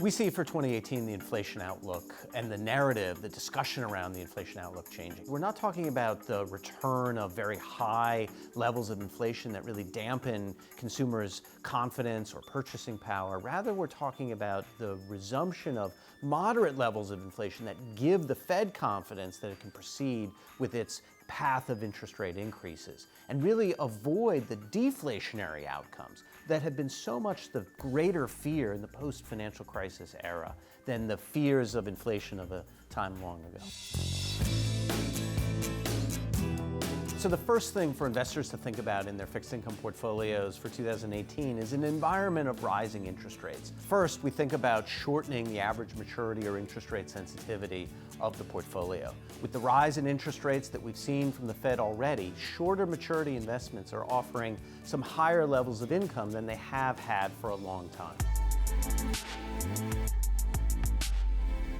We see for 2018 the inflation outlook and the narrative, the discussion around the inflation outlook changing. We're not talking about the return of very high levels of inflation that really dampen consumers' confidence or purchasing power. Rather, we're talking about the resumption of moderate levels of inflation that give the Fed confidence that it can proceed with its path of interest rate increases and really avoid the deflationary outcomes that have been so much the greater fear in the post-financial crisis era than the fears of inflation of a time long ago. So the first thing for investors to think about in their fixed income portfolios for 2018 is an environment of rising interest rates. First, we think about shortening the average maturity or interest rate sensitivity of the portfolio. With the rise in interest rates that we've seen from the Fed already, shorter maturity investments are offering some higher levels of income than they have had for a long time.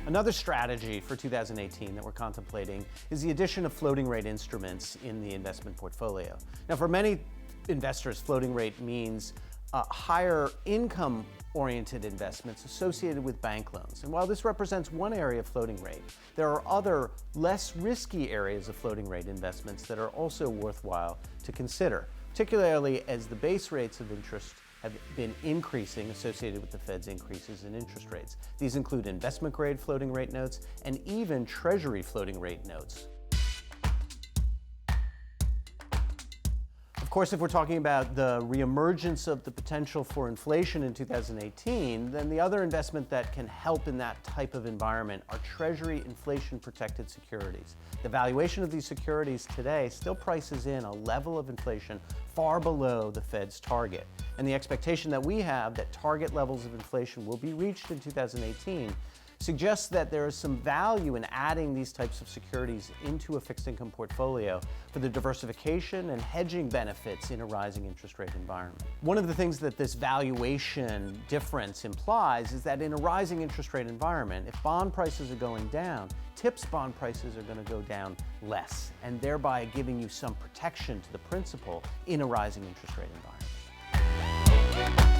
Another strategy for 2018 that we're contemplating is the addition of floating rate instruments in the investment portfolio. Now, for many investors, floating rate means higher income-oriented investments associated with bank loans. And while this represents one area of floating rate, there are other less risky areas of floating rate investments that are also worthwhile to consider, particularly as the base rates of interest have been increasing associated with the Fed's increases in interest rates. These include investment-grade floating rate notes and even Treasury floating rate notes. Of course, if we're talking about the reemergence of the potential for inflation in 2018, then the other investment that can help in that type of environment are Treasury inflation-protected securities. The valuation of these securities today still prices in a level of inflation far below the Fed's target. And the expectation that we have that target levels of inflation will be reached in 2018 suggests that there is some value in adding these types of securities into a fixed income portfolio for the diversification and hedging benefits in a rising interest rate environment. One of the things that this valuation difference implies is that in a rising interest rate environment, if bond prices are going down, TIPS bond prices are going to go down less, and thereby giving you some protection to the principal in a rising interest rate environment.